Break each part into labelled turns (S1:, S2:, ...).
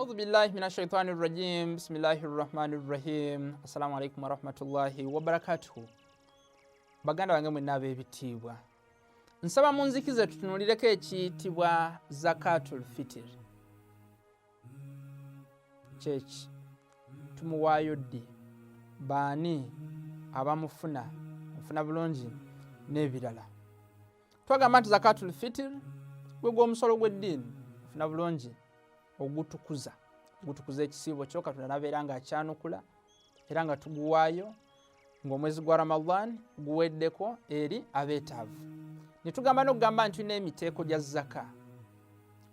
S1: أعوذ بالله من الشيطان الرجيم بسم الله الرحمن الرحيم السلام عليكم ورحمة الله وبركاته. Baganda bange mwenna ab'ebitiibwa, nsaba munzikize tutunulireko ekiyitibwa Zakatul fitr. Kyeki tumuwaayo ddi, baani abamufuna, mufuna bulungi n'ebirala. Twagamba nti Zakatul fitr gwe gw'omusolo gw'eddiini, mufuna bulungi ogutukuza ekisiibo kyo Katonda n'abeera ng'akyanukula era nga tuguwaayo ng'omwezi gwa Ramadan guweddeko eri abeetaavu. Ne tugamba n'okugamba nti tulina emiteeko gya zaka.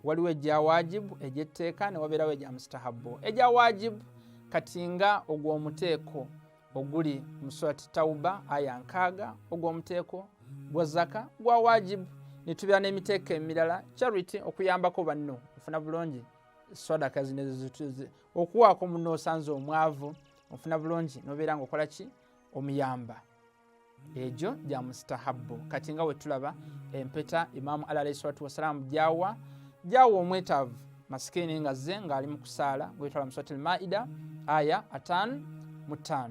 S1: Waliwo egya wajibu, egy'etteeka, ne wabeerawo egya mustahabbu. Egya wajibu kati nga ogw'omuteeko oguli mu surati Tawba aya 6, ogw'omuteeko gwa zaka gwa wajibu. Ne tubeera n'emiteeko emirala, charity, okuyambako banno, ofuna bulungi sadaka zino okuwaako munno osanze omwavu, ofuna bulungi n'obeera ng'okola ki, omuyamba. Egyo gya mustahabbu. Kati nga we tulaba empeta Imaamu Ali alayhi salatu wassalaamu gyawa omwetaavu masikini nga zze ng'ali mu kusaala, gwetwala mu surati Al-Maida aya 5:5.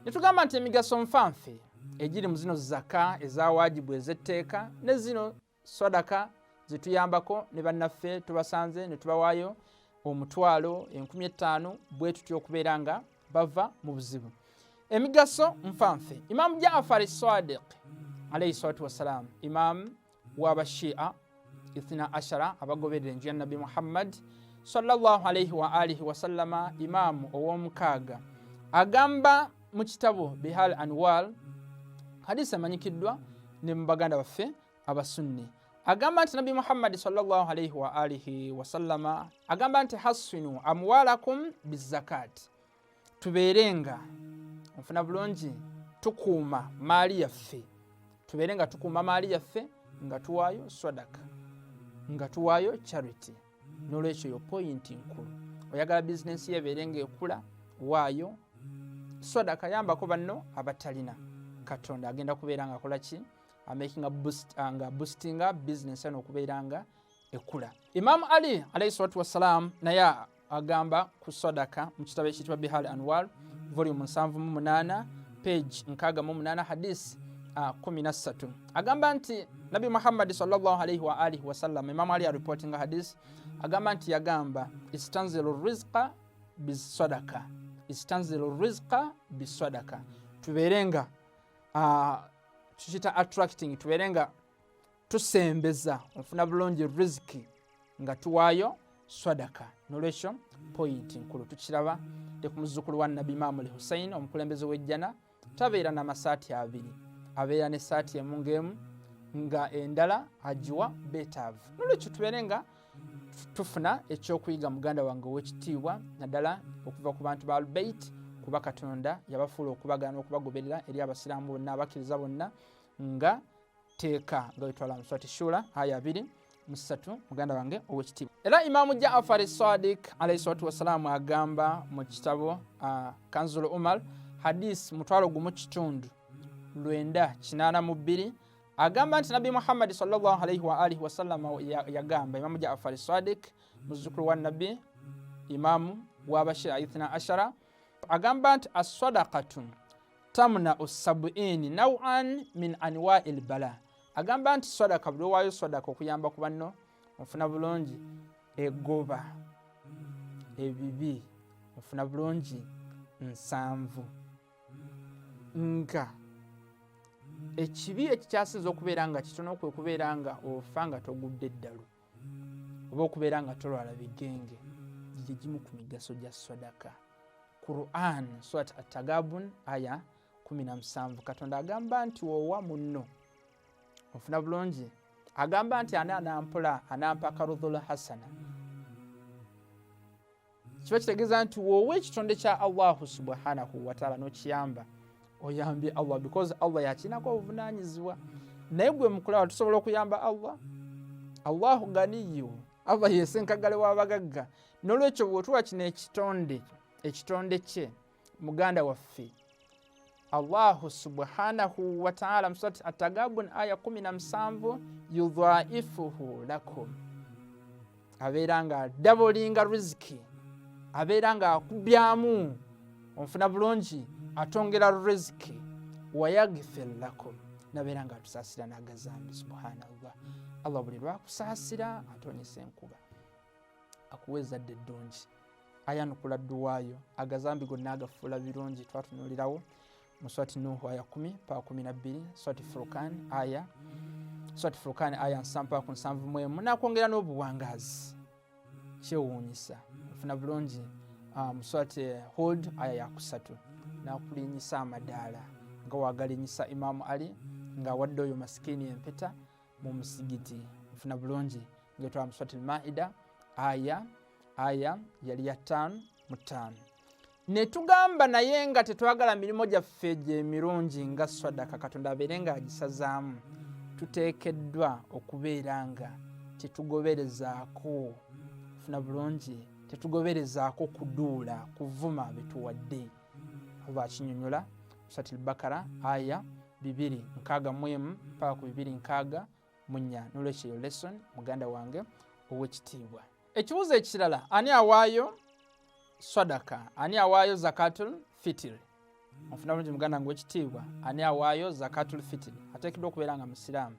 S1: Ne tugamba nti emigaso nfanfe egiri mu zino zaka eza wajibu ez'etteeka ne zino sadaka zituyambako ne bannaffe tubasanze ne tubawaayo omutwalo 15,000 bwe tutyo okubeera nga bava mu buzibu. Emigaso nfanfe. Imaamu Jaafar Sadiq alayhi salatu wassalam, imaamu w'abashia ithna ashara abagoberera enju ya Nabi Muhammad sallallahu alayhi wa alihi wasallama, imaamu ow'omukaaga, agamba mu kitabo Bihal Anwar, hadisi emanyikiddwa ne mu baganda baffe abasunni, agamba nti Nabi Muhammad sallallahu alayhi wa alihi wasallama agamba nti hasinu amwalakum bizakat, tubeerenga ofuna bulungi tukuuma maali yaffe, tubeerenga tukuuma maali yaffe nga tuwaayo sadaka, nga tuwaayo charity. N'olwekyo yo point nkulu, oyagala bizinensi yebeerenga ekula, waayo sadaka, yambako banno abatalina. Katonda agenda kubeera nga akola ki, nga boostinga business eno okubeera nga ekula. Imaamu Ali alayhi salatu wassalam naye agamba ku sadaka mu kitabo ekiyitibwa Bihal Anwar volume 7:8 page 68 hadisi 13, agamba nti Nabi Muhammad sallallahu alayhi wa alihi wasallam, Imaamu Ali reporting hadisi, agamba nti yagamba istanzilu rizqa bisadaka, istanzilu rizqa bisadaka, tubeerenga tukita attracting, tubeerenga tusembeza ofuna bulungi riziki nga tuwaayo sadaka. N'olwekyo point nkulu tukiraba te ku muzzukulu wa Nabi Imaamu al-Hussein, omukulembeze w'ejjana, tabeera n'amasaati abiri, abeera n'essaati emu ng'emu nga endala agiwa beetaavu. N'olwekyo tubeerenga tufuna ekyokuyiga muganda wange ow'ekitiibwa naddala okuva ku bantu ba Al-Bayt, kuba Katonda yabafuula okubagana okubagoberera eri abasiraamu bonna abakkiriza bonna nga teeka, nga wetwala mu surati Shura aya 2:3, muganda wange ow'ekitiibwa. Era Imaamu Jaafar Sadiq alayhi salatu wassalaamu agamba mu kitabo Kanzul Umar hadisi 1:982, agamba nti Nabi Muhammad sallallahu alayhi wa alihi wasallam yagamba, Imaamu Jaafar Sadiq muzzukulu wa Nabi, imaamu w'abashia ithna ashara, agamba nti as-sadaqatun tamna us-sab'in naw'an min anwa'il bala, agamba nti sadaka, buli waayo sadaka okuyamba ku banno ofuna bulungi egoba ebibi, ofuna bulungi 7, nga ekibi ekikyasinza okubeera nga kitono kwe kubeera nga ofa nga togudde eddalu, oba okubeera nga tolwala bigenge. Gye gimu ku migaso gya sadaka. Quran Surat At-Tagabun aya 17, Katonda agamba nti wowa munno ofuna bulungi, agamba nti anampa karudhul hasana. Kiba kitegeeza nti wowe ekitonde kya Allahu subhanahu wa ta'ala n'okiyamba, oyambye Allah because Allah yakinako obuvunaanyizibwa. Naye gwe mukulaba tusobola okuyamba Allah? Allahu ganiyu, Allah yesenkagale w'abagagga. N'olwekyo bw'otuwa kino ekitonde kye muganda waffe, Allahu subhanahu wa ta'ala mu surati At-Tagabun aya 17, yudhaifuhu lakum, abeera nga dabolinga riziki abeera nga akubyamu onfuna bulungi atongera riziki wayaghfir lakum nabeera nga atusaasira n'agazambi subhanallah Allah buli lwakusaasira atonisa enkuba akuwa ezzadde eddungi ayanukula dduwaayo agazambi gonna agafuula birungi twatunuulirawo mu surati Nuhu aya 10-12 surati Furqan aya 7-71 nakwongera n'obuwangaazi kyewuunyisa ofuna bulungi mu surati Hud aya 3 nakulinyisa amadaala nga wagalinyisa Imamu Ali nga wadde oyo masikini empeta mu musigiti ofuna bulungi ngetwa mu surati Maida aya yali ya 5 netugamba naye nga tetwagala mirimo gyaffe gyemirungi nga sadaka Katonda abeere nga agisazaamu tuteekeddwa okubeera nga tetugoberezaako ofuna bulungi tetugoberezaako kuduula kuvuma betuwadde Allah akinyonyola surati al-Bakara aya 261-264 nolwekyo lesson muganda wange ow'ekitiibwa. Ekibuuzo ekirala, ani awaayo sadaka? Ani awaayo zakatul fitr? Ofuna bulungi muganda wange ow'ekitiibwa, ani awaayo zakatul fitr? Ateekeddwa okubeera nga musiraamu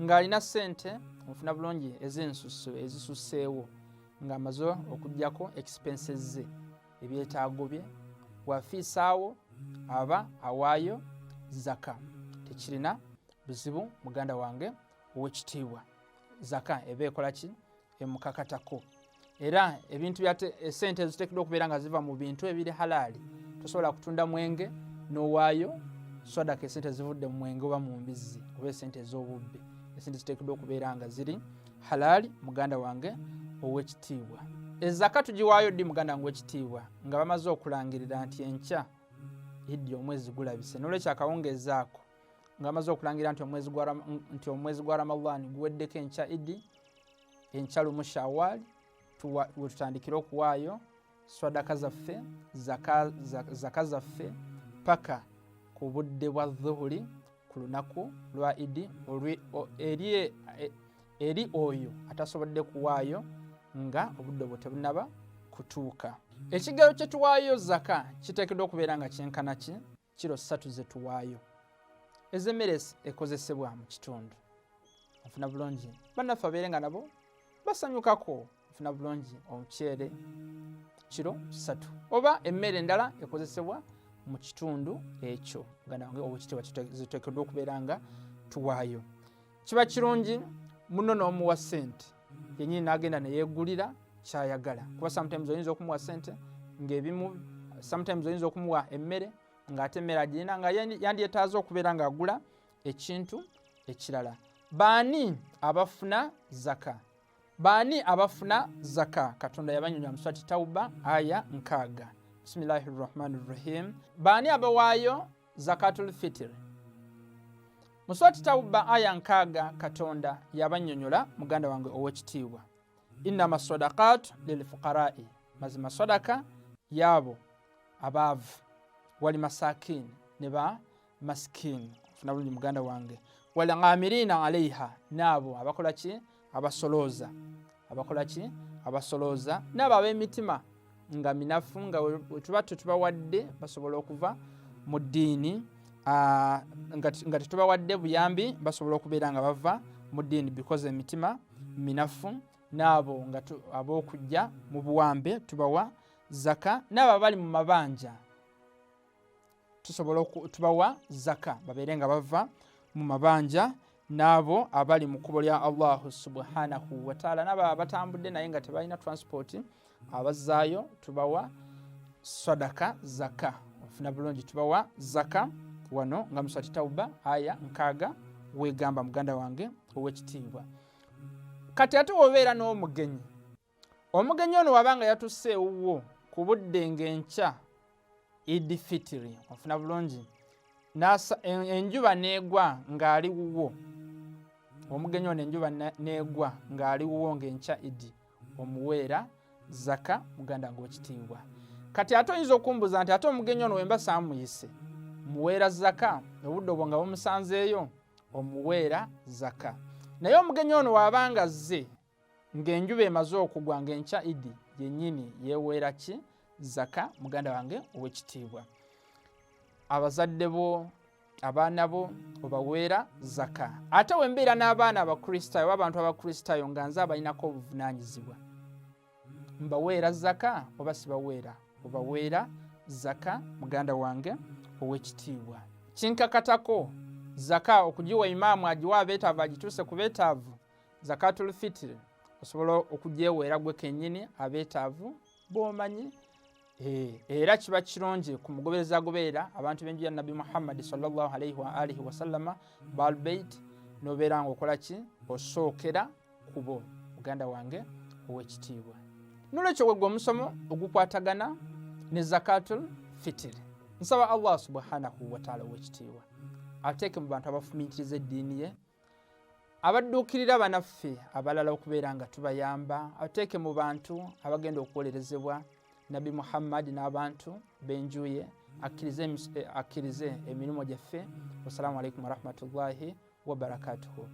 S1: ng'alina ssente ofuna bulungi ez'ensusso ezisusseewo ng'amaze okuggyako expenses ze ebyetaago bye wafiisaawo aba awaayo zaka. Tekirina buzibu muganda wange ow'ekitiibwa. Zaka eba ekola ki? Emukakatako. Era ebintu bya esente eziteekeddwa okubeera nga ziva mu bintu ebiri halaali. Tosobola kutunda mwenge n'owaayo sadaka esente zivudde mu mwenge oba mu mbizzi oba esente ez'obubbi. Esente ziteekeddwa okubeera nga ziri halaali muganda wange ow'ekitiibwa. Ezaka tugiwaayo ddi muganda wange ow'ekitiibwa nga bamaze okulangirira nti enkya iddi omwezi gulabise. N'olwekyo akawungeezi ako nga bamaze okulangirira nti omwezi gwa Ramadhan guweddeko enkya iddi enkya lumu Shawwal we tutandikira okuwaayo sadaka zaffe zaka zaffe paka ku budde bwa dhuhuri ku lunaku lwa iddi eri oyo atasobodde kuwaayo nga obudde bwe tebunaba kutuuka. Ekigero kye tuwaayo zaka kiteekeddwa okubeera nga kyenkana ki kiro 3 ze tuwaayo ez'emmere ekozesebwa mu kitundu. Ofuna bulungi bannaffe abeere nga nabo basanyukako. Ofuna bulungi omuceere kiro 3 oba emmere endala ekozesebwa mu kitundu ekyo muganda wange ow'ekitiibwa ziteekeddwa okubeera nga tuwaayo. Kiba kirungi muno n'omuwa ssente yennyini n'agenda ne yeegulira kyayagala kuba sometimes oyinza okumuwa ssente ng'ebimu sometimes oyinza okumuwa emmere ng'ate emmere agirina nga yandyetaaza okubeera ng'agula ekintu ekirala. Baani abafuna zaka? Baani abafuna zaka? Katonda yabanyonya mu surati Tauba aya 6. Bismillahirrahmanirrahim. Baani abawaayo zakatul fitr? Mu surati Tauba aya 6 Katonda yabanyonyola muganda wange ow'ekitiibwa. Innama sadaqatu lilfuqara'i, mazima sadaka yabo abaavu wali masakin ne ba maskin. Ofuna bulungi muganda wange. Wala ng'amirina alaiha, naabo abakola ki? Abasolooza. Abakola ki? Abasolooza. Naabo ab'emitima nga minafu nga wetuba tetubawadde basobola okuva mu ddiini nga tetubawadde buyambi basobola okubeera nga bava mu ddiini because emitima minafu. Naabo nga ab'okujja mu buwambe tubawa zaka. Naabo abali mu mabanja tusobola tubawa zaka babeere nga bava mu mabanja. Naabo abali mu kkubo lya Allah subhanahu wa ta'ala. Naabo abatambudde naye nga tebalina transport abazzaayo tubawa sadaka zaka. Ofuna bulungi tubawa zaka wano nga mu surati Tauba aya 6 weegamba muganda wange ow'ekitiibwa. Kati ate obeera n'omugenyi. Omugenyi ono wabanga yatusse ewuwo ku budde ng'enkya Idi Fitri. Ofuna bulungi enjuba neegwa ng'ali wuwo. Omugenyi ono enjuba neegwa ng'ali wuwo ng'enkya Idi, omuweera zaka muganda wange ow'ekitiibwa. Kati ate oyinza okumbuuza nti ate omugenyi ono wemba saamuyise muweera zaka obudde obwo nga bumusanzeeyo? Omuweera zaka. Naye omugenyi ono wabanga azze ng'enjuba emaze okugwa ng'enkya Idi yennyini yeeweera ki? zaka muganda wange ow'ekitiibwa. Abazadde bo, abaana bo obaweera zaka. Ate wembeera n'abaana abakristaayo oba abantu abakristaayo nga nze abalinako obuvunaanyizibwa, mbaweera zaka oba sibaweera? Obaweera zaka muganda wange ow'ekitiibwa. Kinkakatako zaka okugiwa imaamu agiwa abeetaavu agituuse ku beetaavu, zakatul fitr osobola okugyeweera gwe kennyini abeetaavu b'omanyi. Era kiba kirungi ku mugobereza agoberera abantu b'enju ya Nabi Muhammad sallallahu alaihi wa alihi wasallama balbeit, nobeera ng'okola ki? Osookera kubo muganda wange ow'ekitiibwa. Nolwekyo gwegwe omusomo ogukwatagana ne zakatul fitr. Nsaba Allah subhanahu wa ta'ala ow'ekitiibwa ateeke mu bantu abafumiitiriza eddiini ye, abadduukirira banaffe abalala okubeera nga tubayamba, ateeke mu bantu abagenda okuwolerezebwa Nabi Muhammad n'abantu b'enju ye, akkirize emirimu gyaffe. Wassalamu alaikum warahmatullahi wabarakatuhu.